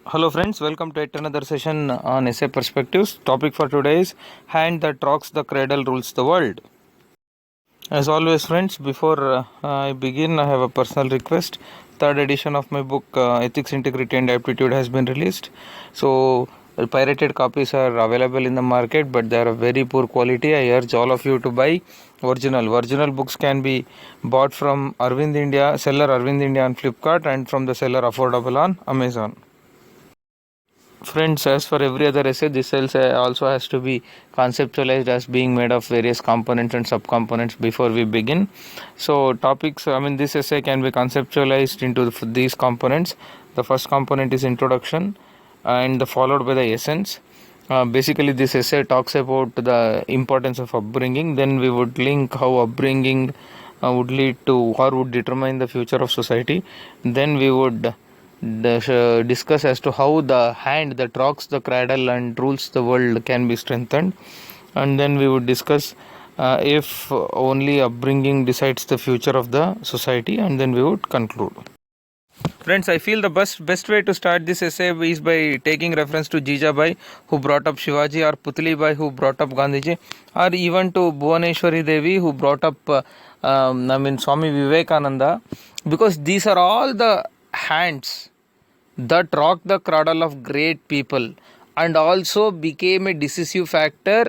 Hello friends, welcome to yet another session on essay perspectives. Topic for today is hand that rocks the cradle rules the world. As always friends, before I begin, I have a personal request. Third edition of my book Ethics, Integrity and Aptitude has been released. So pirated copies are available in the market, but they are of very poor quality. I urge all of you to buy original. Original books can be bought from Arvind India, seller Arvind India on Flipkart, and from the seller Affordable on Amazon. Friends, as for every other essay, this essay also has to be conceptualized as being made of various components and subcomponents before we begin. So topics, this essay can be conceptualized into these components. The first component is introduction and followed by the essence. Basically this essay talks about the importance of upbringing. Then we would link how upbringing would lead to or would determine the future of society. Then we would discuss as to how the hand that rocks the cradle and rules the world can be strengthened, and then we would discuss if only upbringing decides the future of the society, and then we would conclude. Friends, I feel the best way to start this essay is by taking reference to Jijabai, who brought up Shivaji, or Putlibai, who brought up Gandhiji, or even to Bhuvaneshwari Devi, who brought up Swami Vivekananda, because these are all the hands that rocked the cradle of great people and also became a decisive factor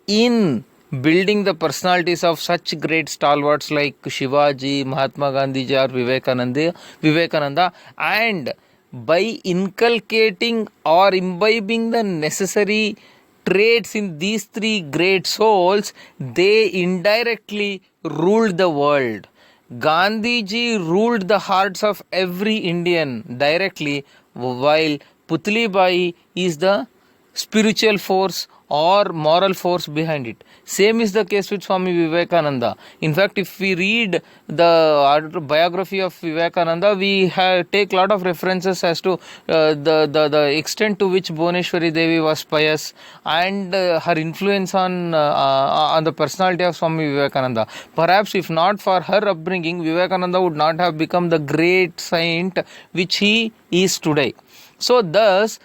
in building the personalities of such great stalwarts like Shivaji, Mahatma Gandhi, or Vivekananda, and by inculcating or imbibing the necessary traits in these three great souls, they indirectly ruled the world. Gandhiji ruled the hearts of every Indian directly, while Putlibai is the spiritual force or moral force behind it. Same is the case with Swami Vivekananda. In fact, if we read the biography of Vivekananda, we take a lot of references as to the extent to which Bhuvaneshwari Devi was pious and her influence on the personality of Swami Vivekananda. Perhaps if not for her upbringing, Vivekananda would not have become the great saint which he is today. So thus,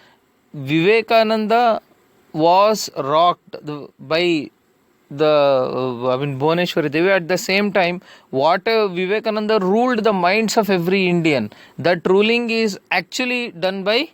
Vivekananda was rocked by Bhuvaneshwari Devi. At the same time, what Vivekananda ruled the minds of every Indian. That ruling is actually done by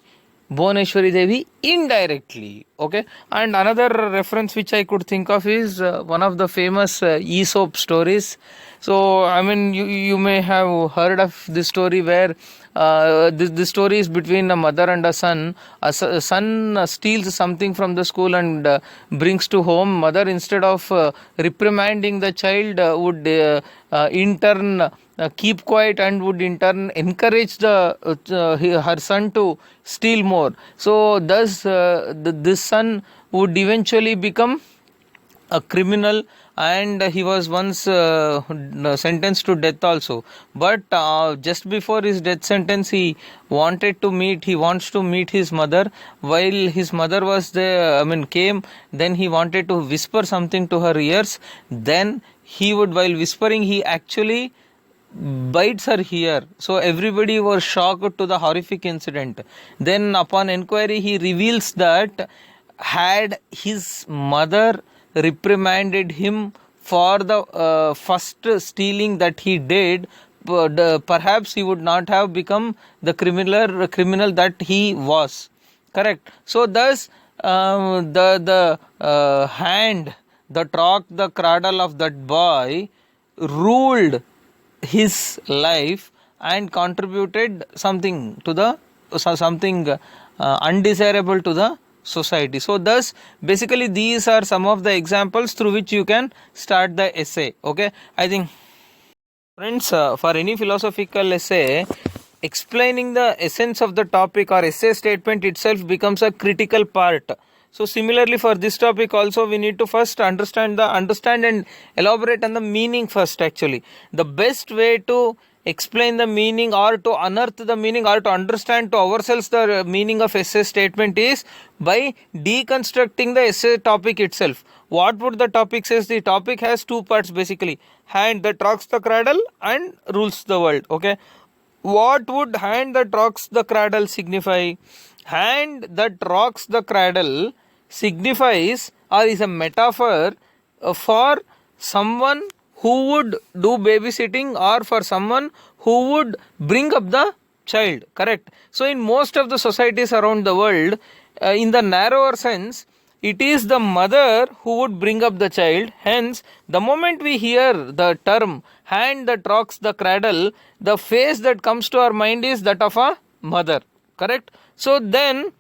Bhuvaneshwari Devi indirectly. Okay, and another reference which I could think of is one of the famous Aesop stories. So you may have heard of this story where this story is between a mother and a son. A son steals something from the school and brings to home. Mother, instead of reprimanding the child, would in turn keep quiet and would in turn encourage her son to steal more. So thus this son would eventually become a criminal, and he was once sentenced to death also. But just before his death sentence, he wants to meet his mother. While his mother was there, came, then he wanted to whisper something to her ears. Then while whispering, he actually bites her ear. So everybody was shocked to the horrific incident. Then upon inquiry, he reveals that had his mother reprimanded him for the first stealing that he did, perhaps he would not have become the criminal that he was. Correct. So thus the hand that rocked the cradle of that boy ruled his life and contributed something to the something undesirable to the society. So thus basically these are some of the examples through which you can start the essay. Okay, I think friends, for any philosophical essay, explaining the essence of the topic or essay statement itself becomes a critical part. So similarly for this topic also, we need to first understand and elaborate on the meaning first. Actually, the best way to explain the meaning or to unearth the meaning or to understand to ourselves the meaning of essay statement is by deconstructing the essay topic itself. What would the topic says? The topic has two parts basically: hand that rocks the cradle and rules the world. Okay, what would hand that rocks the cradle signify? hand that rocks the cradle signifies or is a metaphor for someone who would do babysitting or for someone who would bring up the child, correct? So in most of the societies around the world, in the narrower sense, it is the mother who would bring up the child. Hence, the moment we hear the term hand that rocks the cradle, the face that comes to our mind is that of a mother, correct? So then,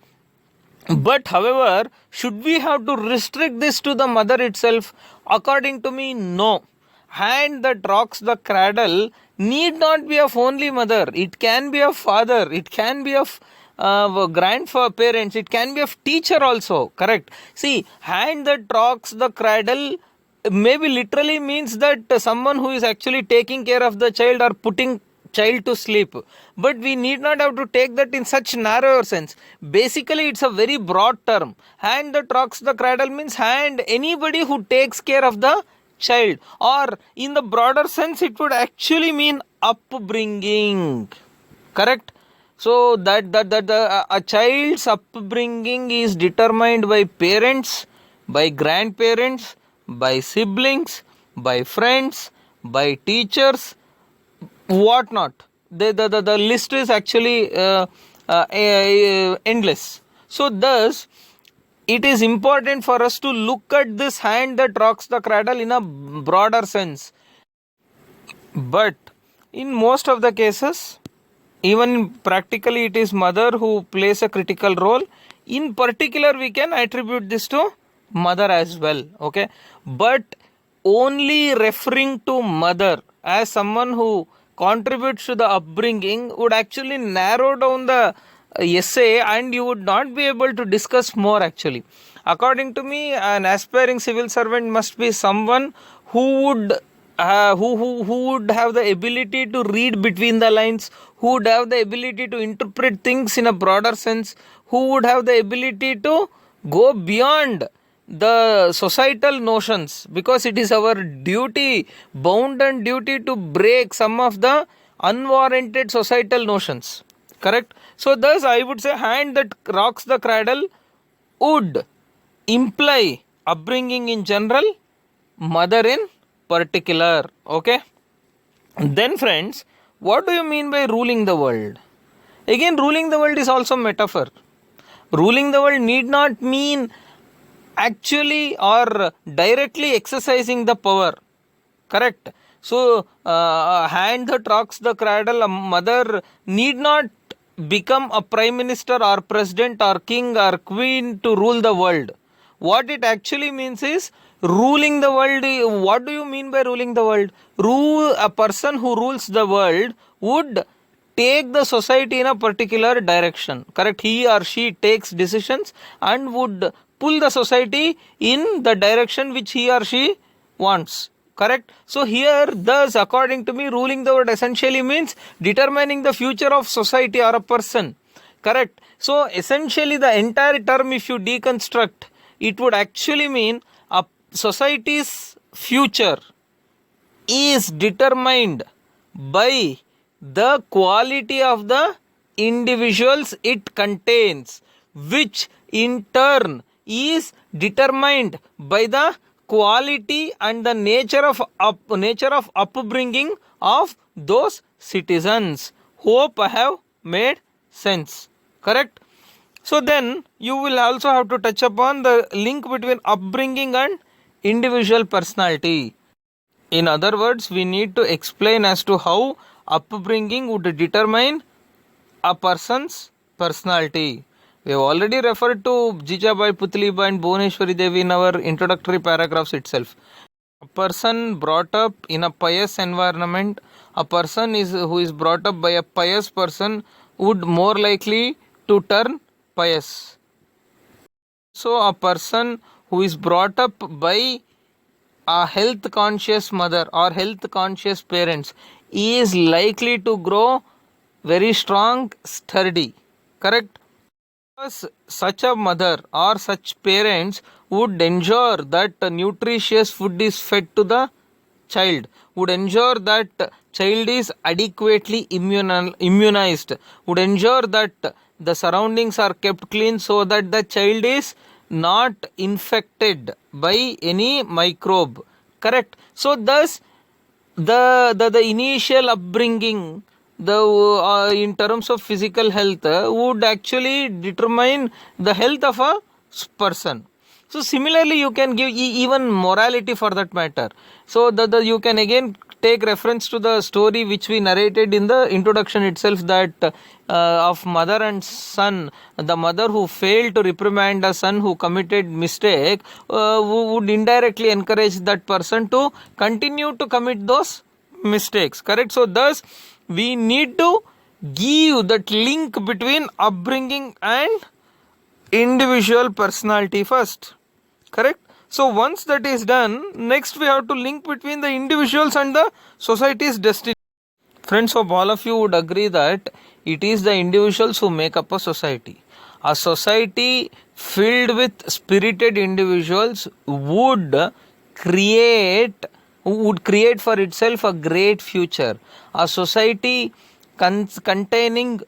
but however, should we have to restrict this to the mother itself? According to me, no. Hand that rocks the cradle need not be of only mother. It can be of father. It can be of grandparents. It can be of teacher also. Correct. See, hand that rocks the cradle maybe literally means that someone who is actually taking care of the child or putting child to sleep, but we need not have to take that in such narrower sense. Basically, it's a very broad term. Hand that rocks the cradle means hand anybody who takes care of the child, or in the broader sense it would actually mean upbringing, correct? So a child's upbringing is determined by parents, by grandparents, by siblings, by friends, by teachers, whatnot. The list is actually endless. So thus it is important for us to look at this hand that rocks the cradle in a broader sense. But in most of the cases, even practically, it is mother who plays a critical role. In particular, we can attribute this to mother as well, okay? But only referring to mother as someone who contributes to the upbringing would actually narrow down the essay, and you would not be able to discuss more actually. According to me, an aspiring civil servant must be someone who would who would have the ability to read between the lines, who would have the ability to interpret things in a broader sense, who would have the ability to go beyond the societal notions, because it is our duty, bounden duty, to break some of the unwarranted societal notions, correct? So thus I would say hand that rocks the cradle would imply upbringing in general, mother in particular, okay? Then friends, what do you mean by ruling the world? Again, ruling the world is also metaphor. Ruling the world need not mean actually or directly exercising the power, correct? So a hand that rocks the cradle, a mother need not become a prime minister or president or king or queen to rule the world. What it actually means is ruling the world. What do you mean by ruling the world? A person who rules the world would take the society in a particular direction, correct? He or she takes decisions and would pull the society in the direction which he or she wants, correct? So here, thus, according to me, ruling the world essentially means determining the future of society or a person, correct? So essentially the entire term, if you deconstruct, it would actually mean a society's future is determined by the quality of the individuals it contains, which in turn is determined by the quality and the nature of upbringing of those citizens. Hope I have made sense, correct? So then you will also have to touch upon the link between upbringing and individual personality. In other words, we need to explain as to how upbringing would determine a person's personality. We have already referred to Jijabai, Putlibai and Bhuvneshwari Devi in our introductory paragraphs itself. A person brought up in a pious environment, a person who is brought up by a pious person would more likely to turn pious. So a person who is brought up by a health conscious mother or health conscious parents is likely to grow very strong, sturdy, correct? Because such a mother or such parents would ensure that nutritious food is fed to the child, would ensure that child is adequately immunized, would ensure that the surroundings are kept clean so that the child is not infected by any microbe. Correct. So thus the initial upbringing, the in terms of physical health, would actually determine the health of a person. So similarly you can give even morality for that matter. So you can again take reference to the story which we narrated in the introduction itself, that of mother and son. The mother who failed to reprimand a son who committed mistake would indirectly encourage that person to continue to commit those mistakes. Correct. So thus we need to give that link between upbringing and individual personality first. Correct. So once that is done, next we have to link between the individuals and the society's destiny. Friends, hope all of you would agree that it is the individuals who make up a society. A society filled with spirited individuals would create for itself a great future. A society containing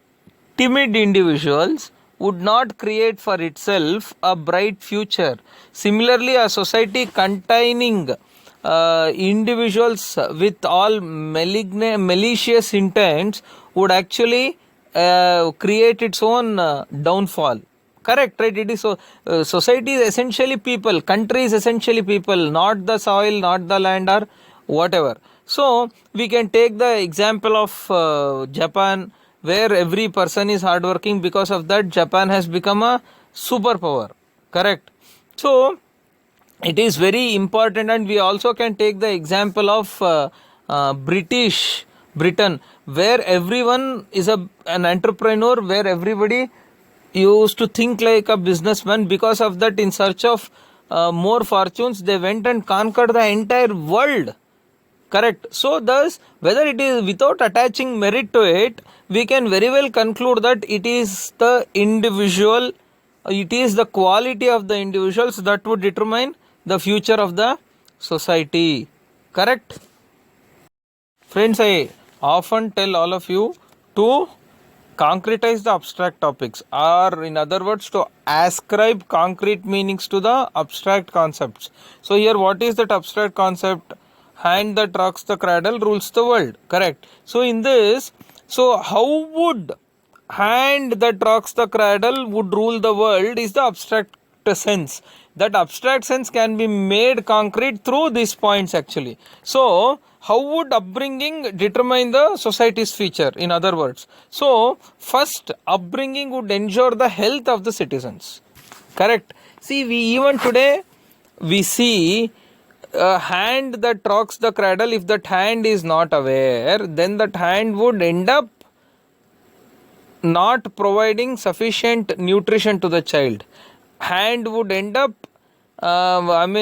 timid individuals would not create for itself a bright future. Similarly, a society containing individuals with all malicious intents would actually create its own downfall. Correct, right? It is so. Society is essentially people. Country is essentially people, not the soil, not the land, or whatever. So we can take the example of Japan, where every person is hardworking. Because of that, Japan has become a superpower. Correct. So it is very important, and we also can take the example of Britain, where everyone is an entrepreneur, where everybody used to think like a businessman. Because of that, in search of more fortunes, they went and conquered the entire world. Correct. So thus, whether it is without attaching merit to it, we can very well conclude that it is the individual, it is the quality of the individuals that would determine the future of the society. Correct. Friends, I often tell all of you to concretize the abstract topics, or in other words, to ascribe concrete meanings to the abstract concepts. So here, what is that abstract concept? Hand that rocks the cradle rules the world. Correct. So in this, so how would hand that rocks the cradle would rule the world is the abstract sense. That abstract sense can be made concrete through these points actually. So how would upbringing determine the society's future, in other words? So first, upbringing would ensure the health of the citizens. Correct. See, we even today we see a hand that rocks the cradle. If that hand is not aware, then that hand would end up not providing sufficient nutrition to the child. Hand would end up not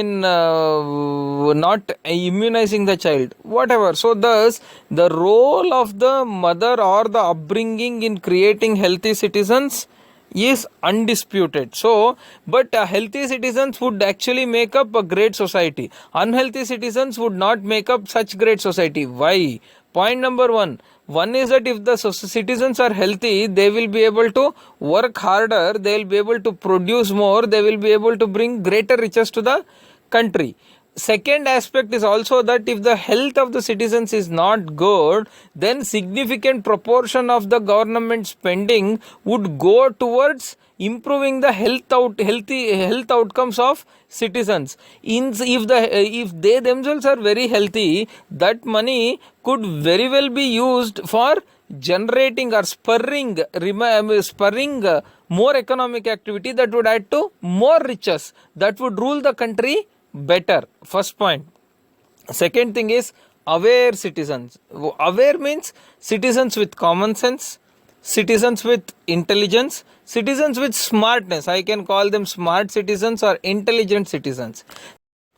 immunizing the child, whatever. So thus the role of the mother or the upbringing in creating healthy citizens is undisputed. So but healthy citizens would actually make up a great society. Unhealthy citizens would not make up such great society. Why? Point number one is that if the citizens are healthy, they will be able to work harder, they will be able to produce more, they will be able to bring greater riches to the country. Second aspect is also that if the health of the citizens is not good, then significant proportion of the government spending would go towards improving the health outcomes of citizens. If they themselves are very healthy, that money could very well be used for generating or spurring more economic activity that would add to more riches, that would rule the country better. First point. Second thing is aware citizens. Aware means citizens with common sense, citizens with intelligence, citizens with smartness. I can call them smart citizens or intelligent citizens.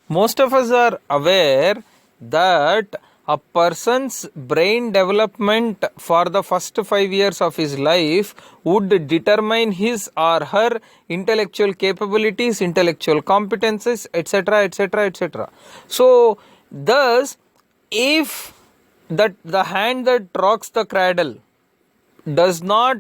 Most of us are aware that a person's brain development for the first 5 years of his life would determine his or her intellectual capabilities, intellectual competences, etc., etc., etc. So thus, if the hand that rocks the cradle does not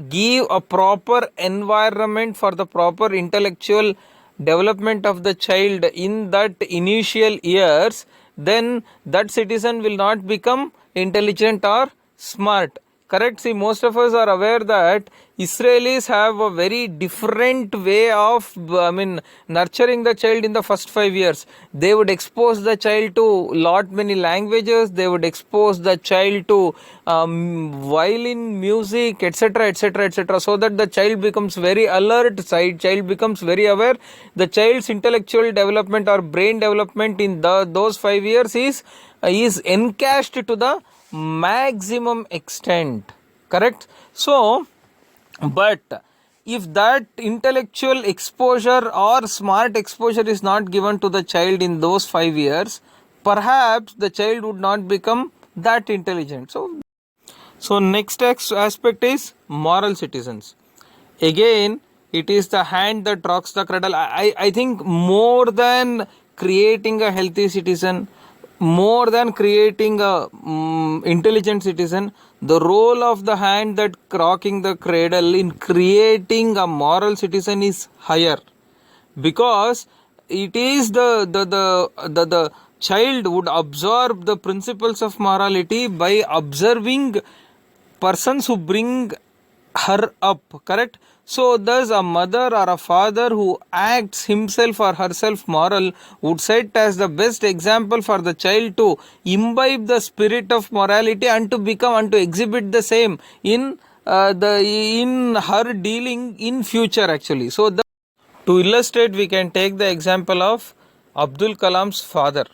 give a proper environment for the proper intellectual development of the child in that initial years, then that citizen will not become intelligent or smart. Correct? See, most of us are aware that Israelis have a very different way of, nurturing the child in the first 5 years. They would expose the child to lot many languages. They would expose the child to violin, music, etc., etc., etc., so that the child becomes very alert. Child becomes very aware. The child's intellectual development or brain development in those 5 years is encashed to the maximum extent. Correct? So, but if that intellectual exposure or smart exposure is not given to the child in those 5 years, perhaps the child would not become that intelligent. So next aspect is moral citizens. Again, it is the hand that rocks the cradle. I think more than creating a healthy citizen, more than creating a intelligent citizen, the role of the hand that rocking the cradle in creating a moral citizen is higher, because it is the child would absorb the principles of morality by observing persons who bring her up. Correct? So thus a mother or a father who acts himself or herself moral would set as the best example for the child to imbibe the spirit of morality and to become and to exhibit the same in her dealing in future actually. So to illustrate, we can take the example of Abdul Kalam's father.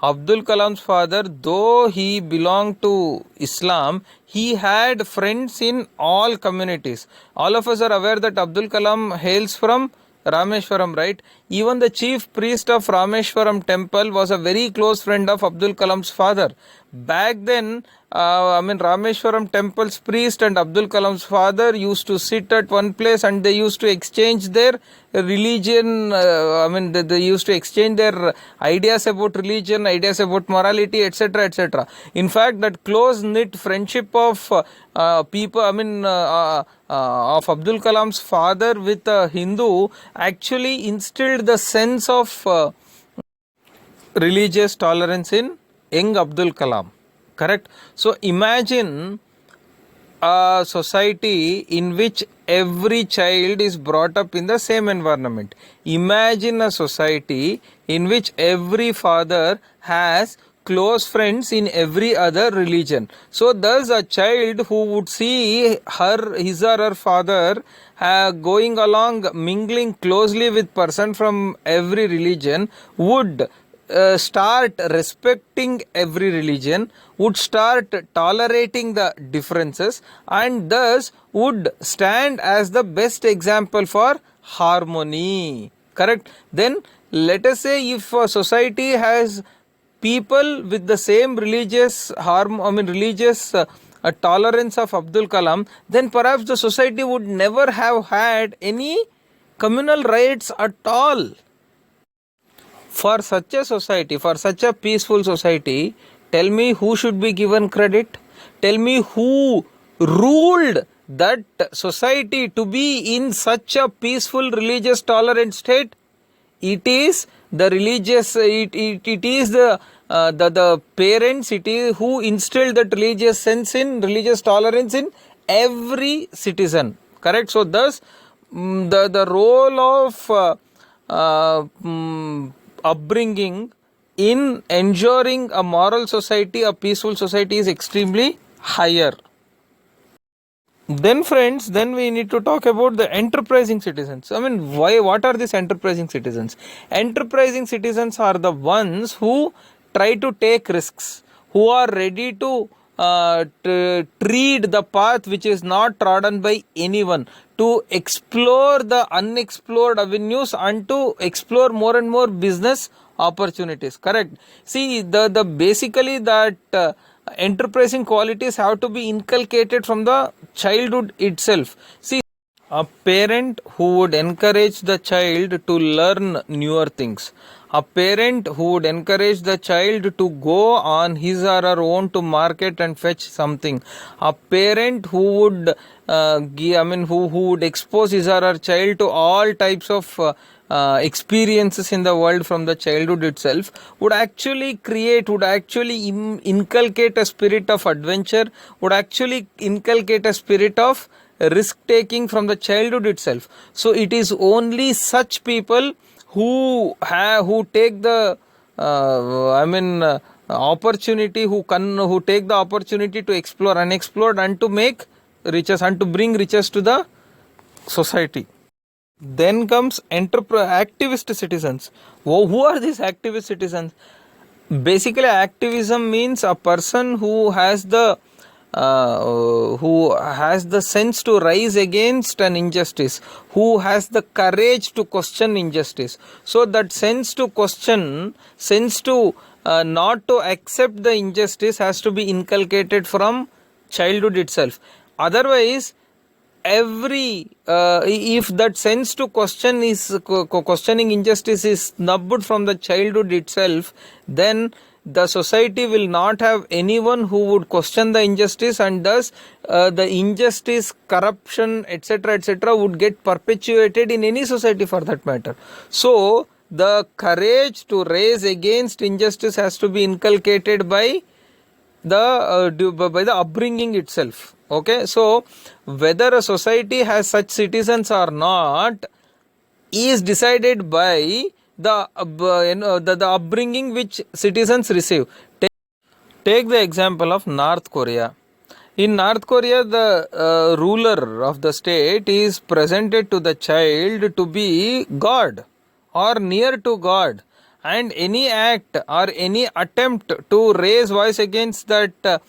Abdul Kalam's father, though he belonged to Islam, he had friends in all communities. All of us are aware that Abdul Kalam hails from Rameshwaram, right? Even the chief priest of Rameshwaram temple was a very close friend of Abdul Kalam's father. Back then, Rameshwaram temple's priest and Abdul Kalam's father used to sit at one place and they used to exchange their religion. They used to exchange their ideas about religion, ideas about morality, etc., etc. In fact, that close knit friendship of people, of Abdul Kalam's father with a Hindu actually instilled the sense of religious tolerance in young Abdul Kalam. Correct? So imagine a society in which every child is brought up in the same environment. Imagine a society in which every father has close friends in every other religion. So thus a child who would see his or her father going along, mingling closely with person from every religion would start respecting every religion, would start tolerating the differences, and thus would stand as the best example for harmony. Correct? Then let us say if a society has people with the same religious tolerance of Abdul Kalam, then perhaps the society would never have had any communal riots at all. For such a society, for such a peaceful society, tell me who should be given credit? Tell me who ruled that society to be in such a peaceful, religious, tolerant state? It is the religious, it is the parents, it is who instilled that religious sense in, religious tolerance in every citizen. Correct? So thus the role of upbringing in ensuring a moral society, a peaceful society is extremely higher. Then friends, we need to talk about the enterprising citizens. What are these enterprising citizens? Enterprising citizens are the ones who try to take risks, who are ready to tread the path which is not trodden by anyone, to explore the unexplored avenues and to explore more and more business opportunities. Correct? See, the basically that enterprising qualities have to be inculcated from the childhood itself. See, A parent who would encourage the child to learn newer things. A parent who would encourage the child to go on his or her own to market and fetch something. A parent who would who would expose his or her child to all types of experiences in the world from the childhood itself would actually inculcate a spirit of adventure, would actually inculcate a spirit of risk taking from the childhood itself. So it is only such people who take the opportunity, who take the opportunity to explore unexplored and to make riches and to bring riches to the society. Then comes activist citizens. Who are these activist citizens? Basically, activism means a person who has the sense to rise against an injustice, who has the courage to question injustice. So that sense to question, sense to not to accept the injustice has to be inculcated from childhood itself. Otherwise, if that sense to question is questioning injustice is snubbed from the childhood itself, then the society will not have anyone who would question the injustice, and thus the injustice, corruption, etc. would get perpetuated in any society for that matter. So the courage to raise against injustice has to be inculcated by the upbringing itself. Okay, so whether a society has such citizens or not is decided by the upbringing which citizens receive. Take the example of North Korea. In North Korea, the ruler of the state is presented to the child to be God or near to God, and any act or any attempt to raise voice against that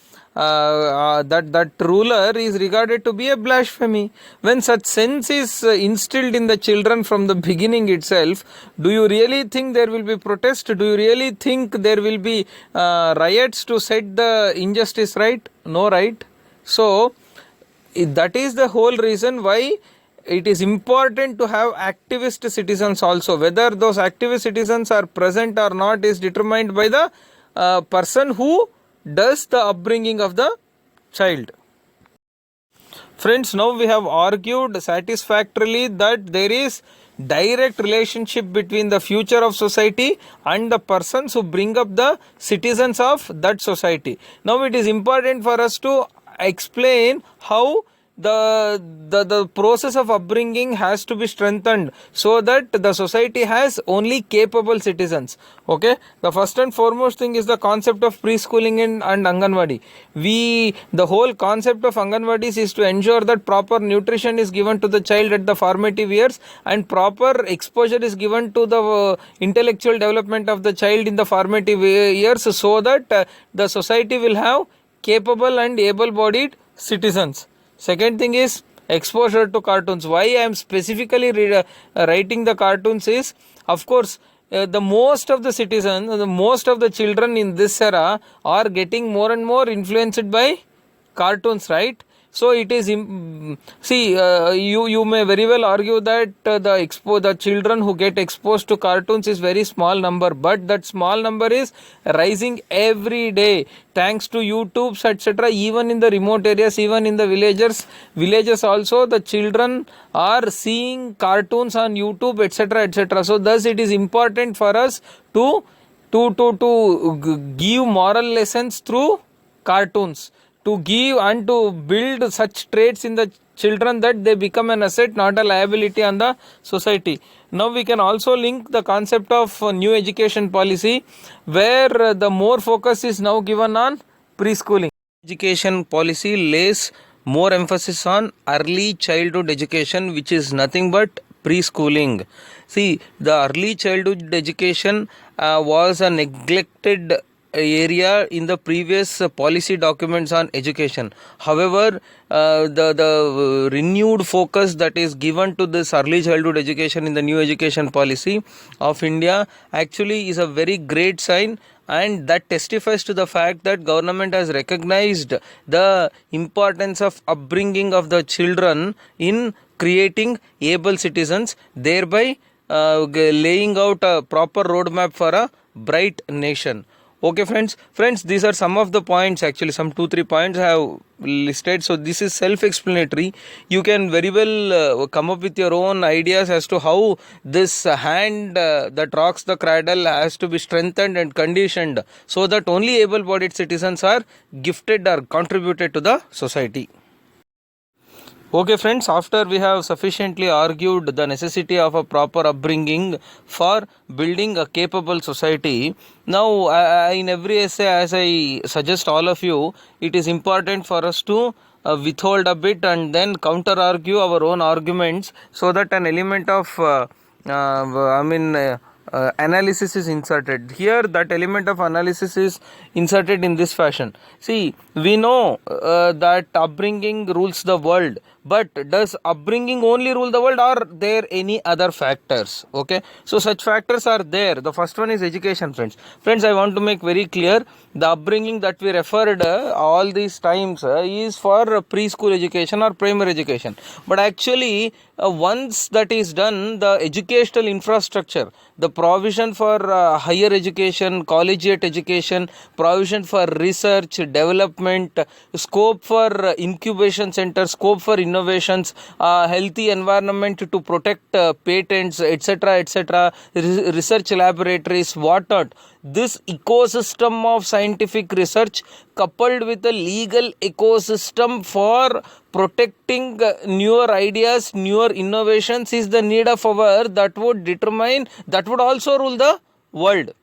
ruler is regarded to be a blasphemy. When such sense is instilled in the children from the beginning itself, do you really think there will be protest? Do you really think there will be riots to set the injustice right? No, right? So that is the whole reason why it is important to have activist citizens also. Whether those activist citizens are present or not is determined by the person who does the upbringing of the child. Friends, now we have argued satisfactorily that there is direct relationship between the future of society and the persons who bring up the citizens of that society. Now it is important for us to explain how the process of upbringing has to be strengthened so that the society has only capable citizens. Okay, the first and foremost thing is the concept of preschooling and Anganwadi. The whole concept of Anganwadis is to ensure that proper nutrition is given to the child at the formative years and proper exposure is given to the intellectual development of the child in the formative years, so that the society will have capable and able-bodied citizens. Second thing is exposure to cartoons. Why I am specifically writing the cartoons is, of course, the most of the citizens, the most of the children in this era are getting more and more influenced by cartoons, right? So it is you may very well argue that the children who get exposed to cartoons is very small number, but that small number is rising every day thanks to YouTubes, etc. Even in the remote areas, even in the villages also, the children are seeing cartoons on YouTube, etc. So thus it is important for us to give moral lessons through cartoons, to give and to build such traits in the children that they become an asset, not a liability on the society. Now we can also link the concept of new education policy, where the more focus is now given on preschooling. Education policy lays more emphasis on early childhood education, which is nothing but preschooling. See, the early childhood education was a neglected area in the previous policy documents on education. However, the renewed focus that is given to this early childhood education in the new education policy of India actually is a very great sign, and that testifies to the fact that government has recognized the importance of upbringing of the children in creating able citizens, thereby laying out a proper roadmap for a bright nation. Okay, friends, these are some of the points, actually some 2-3 points I have listed. So this is self-explanatory. You can very well come up with your own ideas as to how this hand that rocks the cradle has to be strengthened and conditioned so that only able-bodied citizens are gifted or contributed to the society. Okay, friends, after we have sufficiently argued the necessity of a proper upbringing for building a capable society, now in every essay, as I suggest all of you, it is important for us to withhold a bit and then counter argue our own arguments so that an element of analysis is inserted. Here, that element of analysis is inserted in this fashion. See, we know that upbringing rules the world, but does upbringing only rule the world, or are there any other factors? Okay, so such factors are there. The first one is education, friends. I want to make very clear, the upbringing that we referred all these times is for preschool education or primary education, but actually once that is done, the educational infrastructure, the provision for higher education, collegiate education, provision for research, development, scope for incubation centers, scope for innovations, healthy environment to protect patents, etc., research laboratories, whatnot. This ecosystem of scientific research coupled with a legal ecosystem for protecting newer ideas, newer innovations is the need of hour that would also rule the world.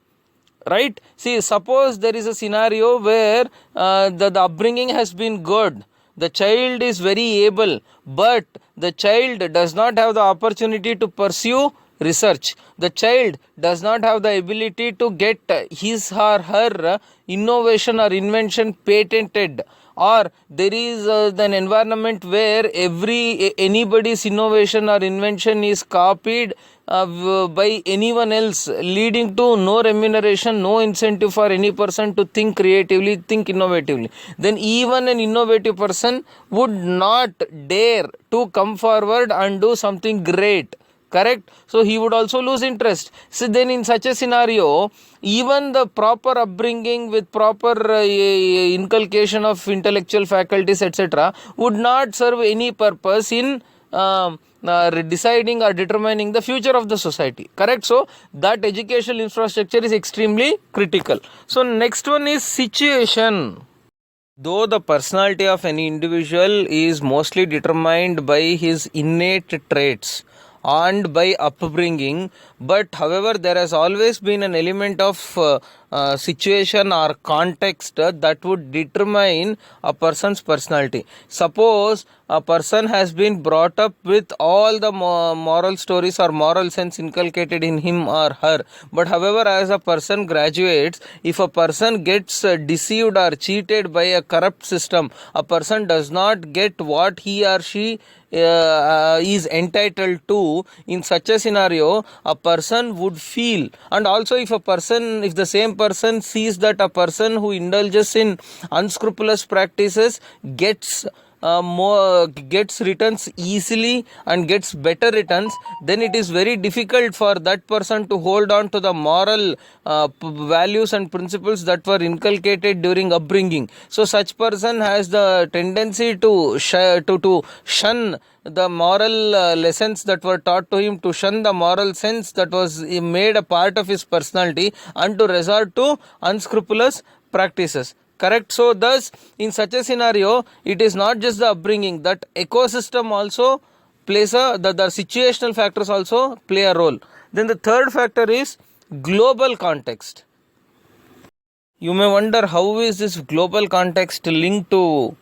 Right? See, suppose there is a scenario where the upbringing has been good. The child is very able, but the child does not have the opportunity to pursue research. The child does not have the ability to get his or her innovation or invention patented, or there is an environment where anybody's innovation or invention is copied by anyone else, leading to no remuneration, no incentive for any person to think creatively, think innovatively, then even an innovative person would not dare to come forward and do something great. Correct? So he would also lose interest. So then in such a scenario, even the proper upbringing with proper inculcation of intellectual faculties, etc., would not serve any purpose in deciding or determining the future of the society. Correct? So that educational infrastructure is extremely critical. So next one is situation. Though the personality of any individual is mostly determined by his innate traits and by upbringing, but however there has always been an element of situation or context that would determine a person's personality. Suppose a person has been brought up with all the moral stories or moral sense inculcated in him or her, but however as a person graduates, if a person gets deceived or cheated by a corrupt system, a person does not get what he or she is entitled to, in such a scenario a person would feel. And also if the same person sees that a person who indulges in unscrupulous practices gets returns easily and gets better returns, then it is very difficult for that person to hold on to the moral values and principles that were inculcated during upbringing. So such person has the tendency to shun the moral lessons that were taught to him, to shun the moral sense that was made a part of his personality, and to resort to unscrupulous practices. Correct? So thus in such a scenario, it is not just the upbringing, that ecosystem also plays the situational factors also play a role. Then the third factor is global context. You may wonder, how is this global context linked to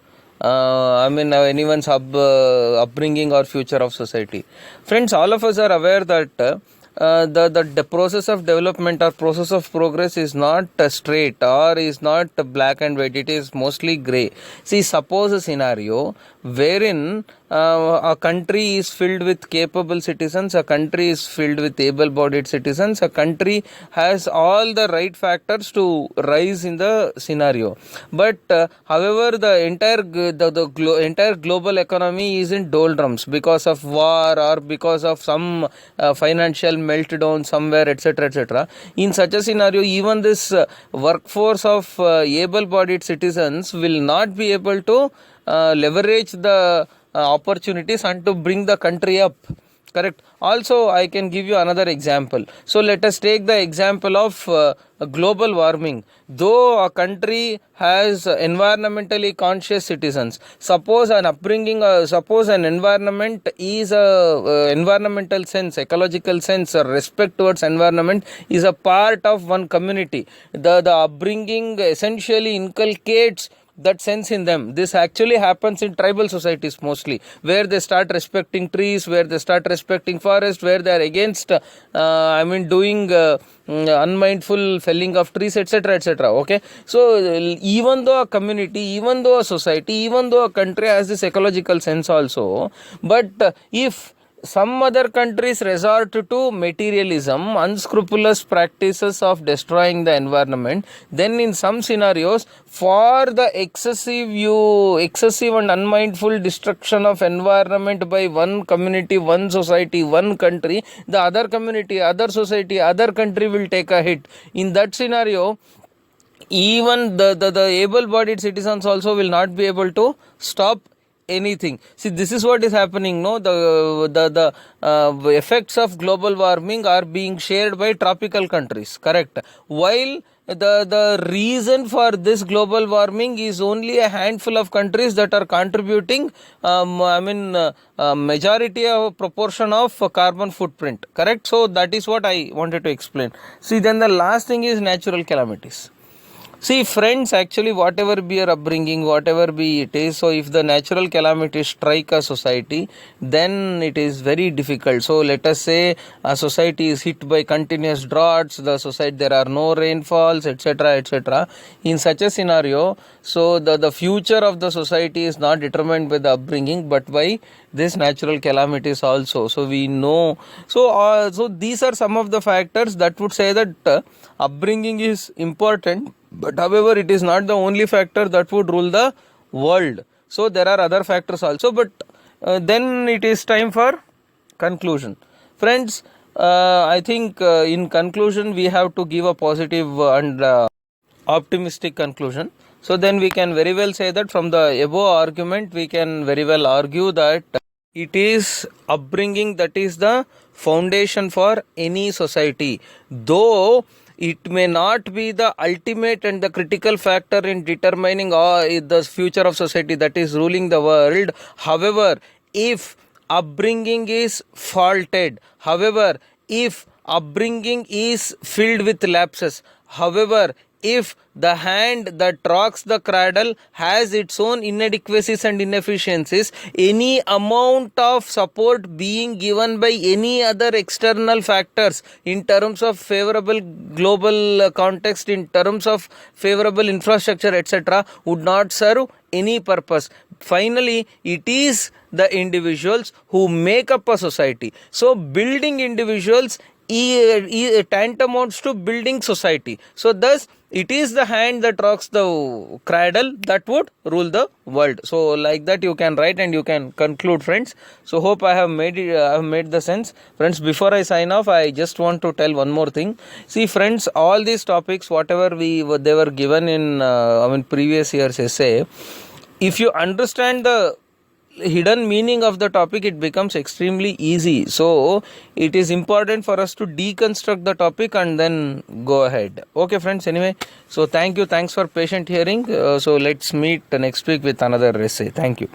anyone's upbringing or future of society? Friends, all of us are aware that the process of development or process of progress is not straight or is not black and white. It is mostly grey. See, suppose a scenario wherein a country is filled with capable citizens, a country is filled with able-bodied citizens, a country has all the right factors to rise in the scenario. But however, the entire global economy is in doldrums because of war or because of some financial meltdown somewhere, etc., etc. In such a scenario, even this workforce of able-bodied citizens will not be able to leverage the opportunities and to bring the country up. Correct. Also, I can give you another example. So let us take the example of global warming. Though a country has environmentally conscious citizens, suppose an upbringing, suppose an environment is a environmental sense, ecological sense, or respect towards environment is a part of one community. The upbringing essentially inculcates that sense in them. This actually happens in tribal societies mostly, where they start respecting trees, where they start respecting forest, where they are against doing unmindful felling of trees, etc., etc. Okay, so even though a community, even though a society, even though a country has this ecological sense also, but if some other countries resort to materialism, unscrupulous practices of destroying the environment, then in some scenarios, for the excessive and unmindful destruction of environment by one community, one society, one country, the other community, other society, other country will take a hit. In that scenario, even the able-bodied citizens also will not be able to stop anything. See, this is what is happening. No, the effects of global warming are being shared by tropical countries. Correct. While the reason for this global warming is only a handful of countries that are contributing majority of proportion of carbon footprint. Correct. So that is what I wanted to explain. See, then the last thing is natural calamities. See, friends, actually whatever be your upbringing, whatever be it is, so if the natural calamities strike a society, then it is very difficult. So let us say a society is hit by continuous droughts, there are no rainfalls, etc., etc. In such a scenario, so the future of the society is not determined by the upbringing, but by this natural calamities also. So we know, so these are some of the factors that would say that upbringing is important. But however, it is not the only factor that would rule the world. So there are other factors also. But then it is time for conclusion. Friends, I think in conclusion we have to give a positive and optimistic conclusion. So then we can very well say that from the above argument we can very well argue that it is upbringing that is the foundation for any society. Though it may not be the ultimate and the critical factor in determining the future of society that is ruling the world. However, if upbringing is faulted, however, if upbringing is filled with lapses, however, if the hand that rocks the cradle has its own inadequacies and inefficiencies, any amount of support being given by any other external factors in terms of favorable global context, in terms of favorable infrastructure, etc., would not serve any purpose. Finally, it is the individuals who make up a society. So building individuals tantamounts to building society. So thus it is the hand that rocks the cradle that would rule the world. So like that you can write and you can conclude, friends. So hope I have made it, I have made the sense. Friends, before I sign off, I just want to tell one more thing. See, friends, all these topics, whatever they were given in previous year's essay, if you understand the hidden meaning of the topic, it becomes extremely easy. So it is important for us to deconstruct the topic and then go ahead. Okay, friends, anyway, so thank you, thanks for patient hearing. So let's meet next week with another essay. Thank you.